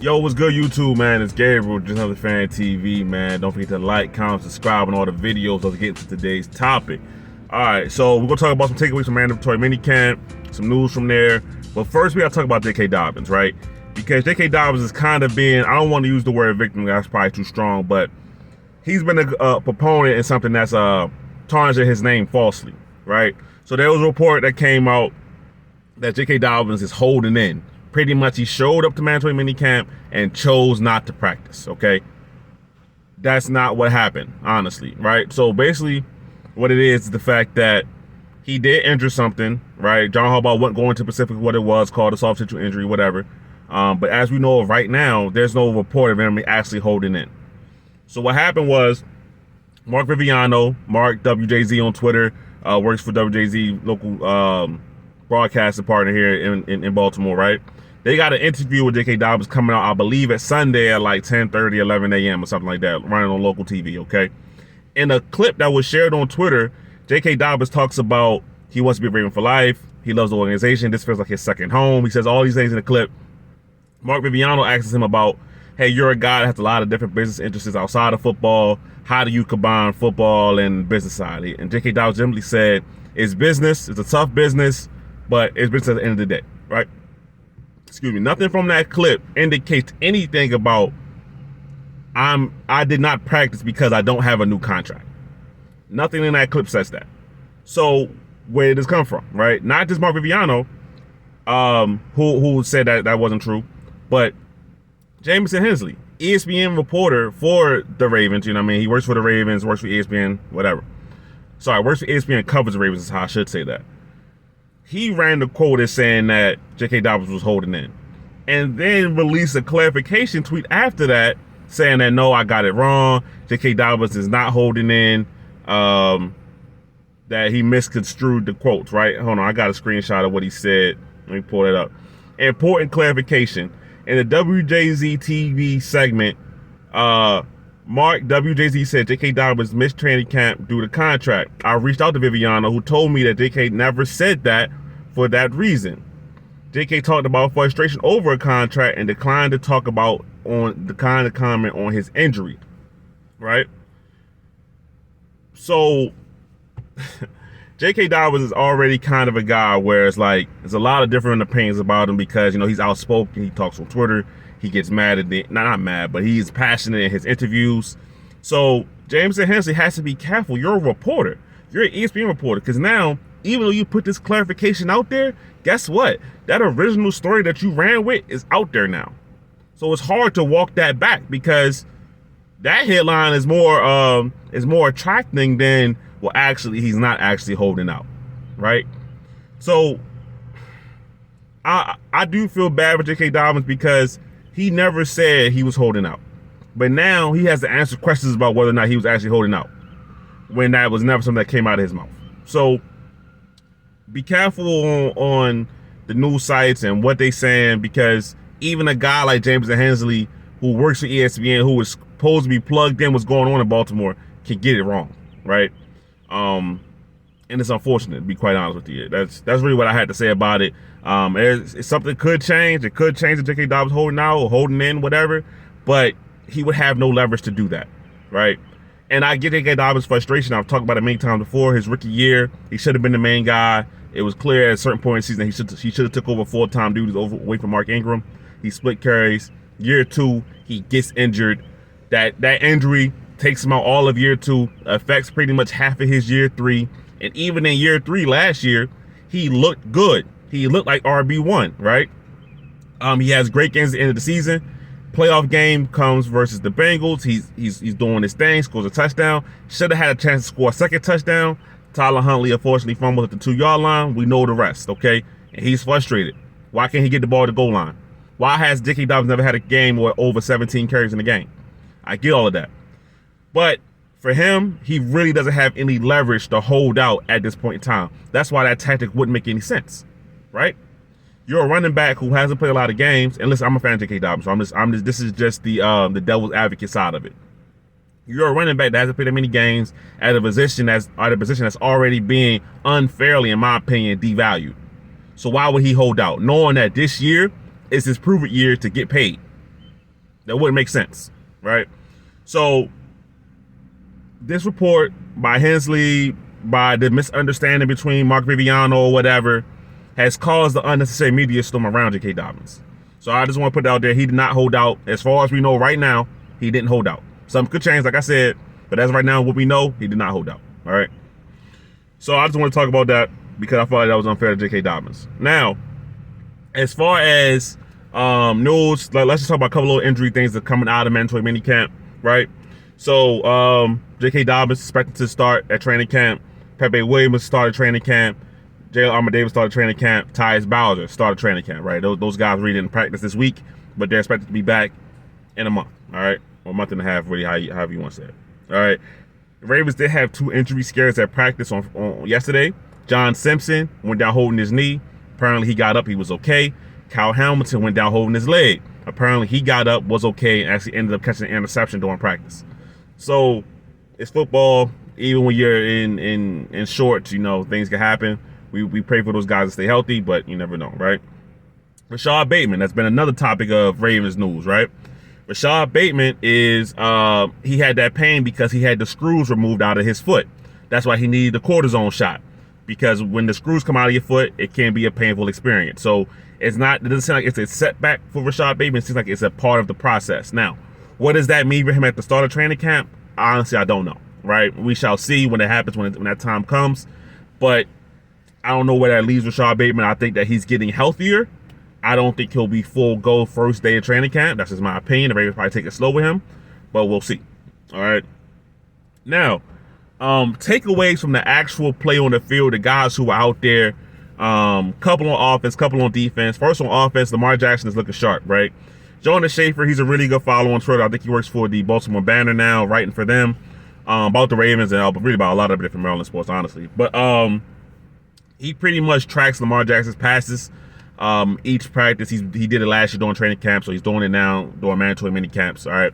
Yo, what's good, YouTube, man? It's Gabriel, just another fan TV, man. Don't forget to like, comment, subscribe on all the videos. Let's get into today's topic. All right, so we're gonna talk about some takeaways from Mandatory Minicamp, some news from there. But first, we gotta talk about JK Dobbins, right? Because JK Dobbins is kind of being, I don't want to use the word victim, that's probably too strong, but he's been a proponent in something that's tarnishing his name falsely, right? So there was a report that came out that JK Dobbins is holding in. Pretty much he showed up to Mandatory Minicamp and chose not to practice, okay? That's not what happened, honestly, right? So basically what it is the fact that he did injure something, right? John Harbaugh wouldn't go into specifically what it was, called a soft tissue injury, whatever. But as we know right now, there's no report of him actually holding in. So what happened was Mark Viviano, Mark WJZ on Twitter, works for WJZ, local broadcasting partner here in Baltimore, right? They got an interview with JK Dobbins coming out, I believe, at Sunday at like 10:30, 11 a.m. or something like that, running on local TV, okay? In a clip that was shared on Twitter, JK Dobbins talks about he wants to be a Raven for life. He loves the organization. This feels like his second home. He says all these things in the clip. Mark Viviano asks him about, hey, you're a guy that has a lot of different business interests outside of football. How do you combine football and business side? And JK Dobbins simply said, it's business. It's a tough business, but it's business at the end of the day, right? Excuse me, nothing from that clip indicates anything about I did not practice because I don't have a new contract. Nothing in that clip says that. So where did this come from, right? Not just Mark Viviano, who said that wasn't true, but Jamison Hensley, ESPN reporter for the Ravens. You know what I mean? He works for the Ravens, works for ESPN, whatever. Sorry, works for ESPN, covers the Ravens is how I should say that. He ran the quote as saying that JK Dobbins was holding in, and then released a clarification tweet after that saying that, no, I got it wrong. JK Dobbins is not holding in, that he misconstrued the quotes, right? Hold on, I got a screenshot of what he said. Let me pull it up. Important clarification. In the WJZ TV segment, Mark WJZ said JK Dobbins missed training camp due to contract. I reached out to Viviano, who told me that JK never said that for that reason. JK talked about frustration over a contract and declined to talk about comment on his injury, right? So JK Dobbins is already kind of a guy where it's like there's a lot of different opinions about him because, you know, he's outspoken, he talks on Twitter, he gets mad at the not mad, but he's passionate in his interviews. So Jamison Hensley has to be careful. You're a reporter. You're an ESPN reporter, because now, even though you put this clarification out there, guess what? That original story that you ran with is out there now. So it's hard to walk that back because that headline is more attracting than, well, actually, he's not actually holding out, right? So I do feel bad for JK Dobbins because he never said he was holding out. But now he has to answer questions about whether or not he was actually holding out when that was never something that came out of his mouth. So be careful on the news sites and what they saying, because even a guy like Jamison Hensley, who works for ESPN, who is supposed to be plugged in what's going on in Baltimore, can get it wrong, right? And it's unfortunate, to be quite honest with you. That's really what I had to say about it. Something could change. It could change if JK Dobbins holding out or holding in, whatever, but he would have no leverage to do that, right? And I get JK Dobbins' frustration. I've talked about it many times before. His rookie year, he should have been the main guy. It was clear at a certain point in the season he should have took over full-time duties away from Mark Ingram. He split carries. Year 2, he gets injured. That injury takes him out all of year 2, affects pretty much half of his year 3. And even in year 3 last year, he looked good. He looked like RB1, right? He has great games at the end of the season. Playoff game comes versus the Bengals. He's doing his thing, scores a touchdown. Should have had a chance to score a second touchdown. Tyler Huntley unfortunately fumbled at the 2-yard line. We know the rest, okay? And he's frustrated. Why can't he get the ball to goal line? Why has JK Dobbins never had a game with over 17 carries in the game? I get all of that. But for him, he really doesn't have any leverage to hold out at this point in time. That's why that tactic wouldn't make any sense, right? You're a running back who hasn't played a lot of games. And listen, I'm a fan of JK Dobbins, so this is just the devil's advocate side of it. You're a running back that hasn't played that many games at a position that's already being unfairly, in my opinion, devalued. So why would he hold out, knowing that this year is his prove-it year to get paid? That wouldn't make sense, right? So this report by Hensley, by the misunderstanding between Mark Viviano or whatever, has caused the unnecessary media storm around JK Dobbins. So I just want to put it out there. He did not hold out. As far as we know right now, he didn't hold out. Something could change, like I said, but as right now, what we know, he did not hold out. All right. So I just want to talk about that because I felt like that was unfair to JK Dobbins. Now, as far as news, let's just talk about a couple of injury things that are coming out of mandatory minicamp, right? So JK Dobbins expected to start at training camp. Pepe Williams started training camp. Jalen Armour-Davis started training camp. Tyus Bowser started training camp, right? Those guys really didn't practice this week, but they're expected to be back in a month, all right? Or a month and a half, really, however you want to say it. All right. The Ravens did have 2 injury scares at practice on yesterday. John Simpson went down holding his knee. Apparently he got up, he was okay. Kyle Hamilton went down holding his leg. Apparently he got up, was okay, and actually ended up catching an interception during practice. So it's football. Even when you're in shorts, you know, things can happen. We pray for those guys to stay healthy, but you never know, right? Rashad Bateman, that's been another topic of Ravens news, right? Rashad Bateman is, he had that pain because he had the screws removed out of his foot. That's why he needed the cortisone shot. Because when the screws come out of your foot, it can be a painful experience. So it doesn't seem like it's a setback for Rashad Bateman. It seems like it's a part of the process. Now, what does that mean for him at the start of training camp? Honestly, I don't know, right? We shall see when it happens, when that time comes. But I don't know where that leaves Rashad Bateman. I think that he's getting healthier. I don't think he'll be full go first day of training camp. That's just my opinion. The Ravens probably take it slow with him, but we'll see. All right. Now, takeaways from the actual play on the field, the guys who were out there, couple on offense, couple on defense. First on offense, Lamar Jackson is looking sharp, right? Jonas Schaefer, he's a really good follow on Twitter. I think he works for the Baltimore Banner now, writing for them about the Ravens and really about a lot of different Maryland sports, honestly. But he pretty much tracks Lamar Jackson's passes. Each practice, he did it last year during training camp, so he's doing it now during mandatory mini camps, all right?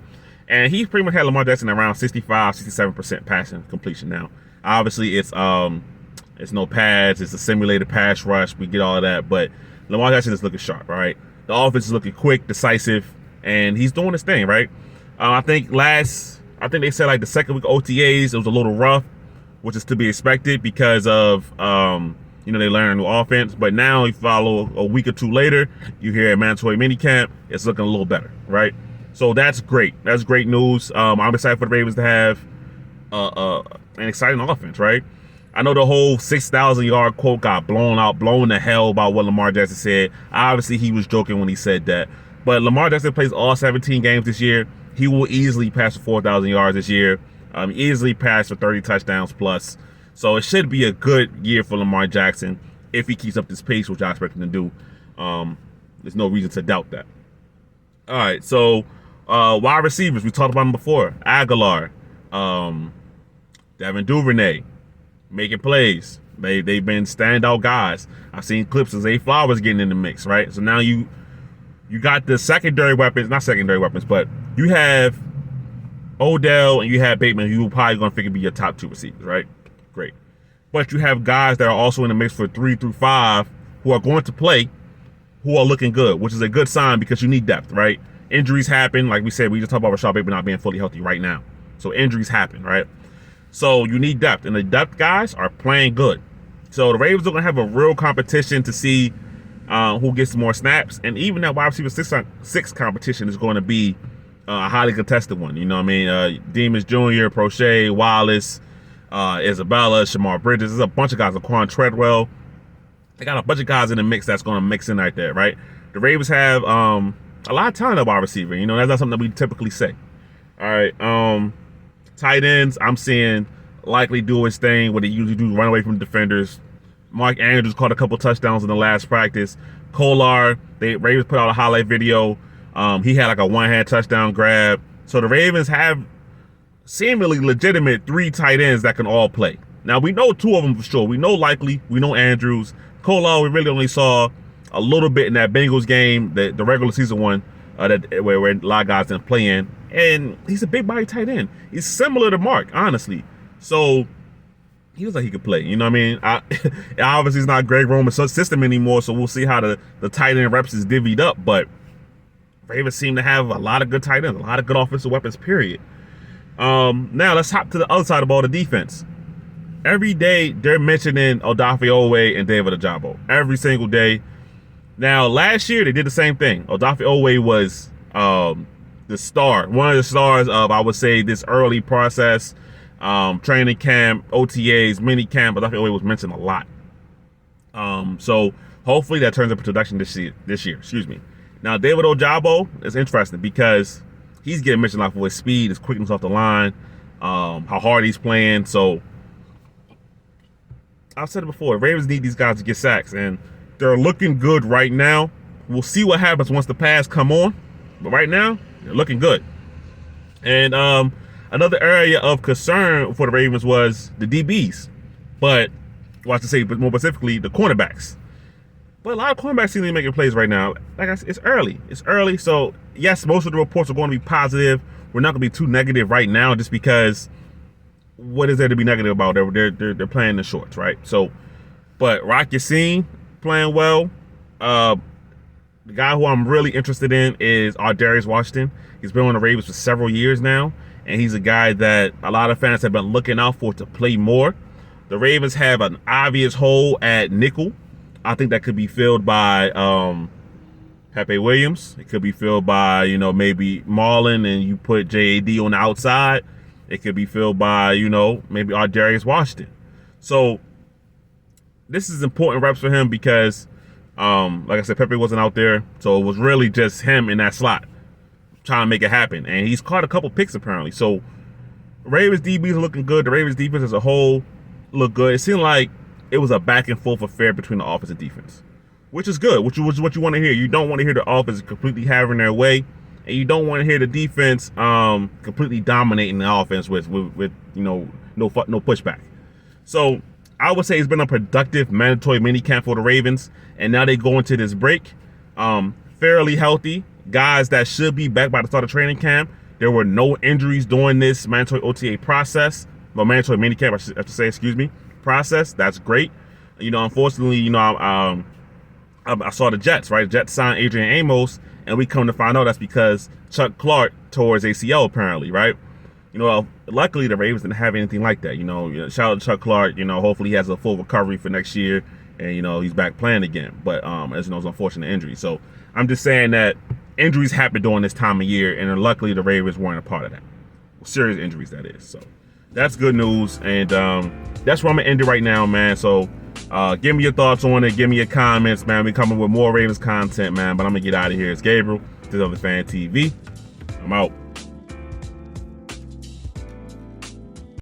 And he's pretty much had Lamar Jackson around 65, 67% passing completion now. Obviously, it's no pads, it's a simulated pass rush, we get all of that, but Lamar Jackson is looking sharp, all right? The offense is looking quick, decisive, and he's doing his thing, right? I think they said like the second week OTAs, it was a little rough, which is to be expected because of, they learn a new offense. But now you follow a week or two later, you hear at mandatory minicamp, it's looking a little better, right? So that's great. That's great news. I'm excited for the Ravens to have an exciting offense, right? I know the whole 6,000-yard quote got blown to hell about what Lamar Jackson said. Obviously, he was joking when he said that. But Lamar Jackson plays all 17 games this year. He will easily pass for 4,000 yards this year. Easily pass for 30 touchdowns plus. So it should be a good year for Lamar Jackson if he keeps up this pace, which I expect him to do. There's no reason to doubt that. All right, so wide receivers, we talked about them before. Aguilar, Devin Duvernay, making plays. They've been standout guys. I've seen clips of Zay Flowers getting in the mix, right? So now you got the secondary weapons, not secondary weapons, but you have Odell and you have Bateman, who probably going to figure be your top 2 receivers, right? Great. But you have guys that are also in the mix for 3 through 5 who are going to play, who are looking good, which is a good sign because you need depth, right? Injuries happen. Like we said, we just talked about Rashad Bateman not being fully healthy right now. So injuries happen, right? So you need depth, and the depth guys are playing good. So the Ravens are going to have a real competition to see who gets more snaps, and even that wide receiver 6 competition is going to be a highly contested one. You know what I mean? Demus Jr., Prochet, Wallace, Isabella, Shamar Bridges. There's a bunch of guys. Laquan Treadwell. They got a bunch of guys in the mix that's going to mix in right there, right? The Ravens have a lot of talent at wide receiver. You know, that's not something that we typically say. All right. Tight ends, I'm seeing likely do his thing, what they usually do, run away from defenders. Mark Andrews caught a couple touchdowns in the last practice. Kolar, Ravens put out a highlight video. He had like a one-hand touchdown grab. So the Ravens have seemingly legitimate 3 tight ends that can all play. Now, we know 2 of them for sure. We know Likely, we know Andrews. Kolar, we really only saw a little bit in that Bengals game, the regular season one, where a lot of guys didn't play in. And he's a big body tight end. He's similar to Mark, honestly. So he looks like he could play. You know what I mean? Obviously, it's not Greg Roman's system anymore, so we'll see how the tight end reps is divvied up. But Ravens seem to have a lot of good tight ends, a lot of good offensive weapons, period. Now let's hop to the other side of all the defense. Every day they're mentioning Odafe Owe and David Ojabo. Every single day. Now last year they did the same thing. Odafe Owe was the star, one of the stars of, I would say, this early process, training camp, OTAs, minicamp. Odafe Owe was mentioned a lot. So hopefully that turns into production this year. Excuse me. Now David Ojabo is interesting because he's getting mentioned a lot for his speed, his quickness off the line, how hard he's playing. So I've said it before, Ravens need these guys to get sacks, and they're looking good right now. We'll see what happens once the pads come on, but right now they're looking good. And another area of concern for the Ravens was the DBs, but well, I should say, but more specifically, the cornerbacks. But a lot of cornerbacks seem to be making plays right now. Like I said, it's early. It's early, so yes, most of the reports are going to be positive. We're not going to be too negative right now, just because what is there to be negative about? They're playing the shorts, right? So, but Rock Yassin playing well. The guy who I'm really interested in is Darius Washington. He's been on the Ravens for several years now, and he's a guy that a lot of fans have been looking out for to play more. The Ravens have an obvious hole at nickel. I think that could be filled by Pepe Williams. It could be filled by, maybe Marlon, and you put JAD on the outside. It could be filled by, maybe Darius Washington. So this is important reps for him because, like I said, Pepe wasn't out there. So it was really just him in that slot trying to make it happen. And he's caught a couple picks apparently. So Ravens DBs are looking good. The Ravens defense as a whole look good. It seemed like it was a back and forth affair between the offense and defense, which is good, which is what you want to hear. You don't want to hear the offense completely having their way, and you don't want to hear the defense completely dominating the offense with no pushback. So I would say it's been a productive mandatory minicamp for the Ravens, and now they go into this break fairly healthy. Guys that should be back by the start of training camp. There were no injuries during this mandatory OTA process, well, mandatory minicamp, I should say, excuse me, process. That's great. Unfortunately, I saw the Jets, right? Jets signed Adrian Amos, and we come to find out that's because Chuck Clark tore his ACL apparently, right? Luckily the Ravens didn't have anything like that. Shout out to Chuck Clark. Hopefully he has a full recovery for next year, and he's back playing again. But as you know, it's an unfortunate injury. So I'm just saying that injuries happen during this time of year, and luckily the Ravens weren't a part of that. Serious injuries, that is. So that's good news, and that's where I'm gonna end it right now, man. So give me your thoughts on it, give me your comments, man. We coming with more Ravens content, man, but I'm gonna get out of here. It's Gabriel, this is Fan TV. I'm out.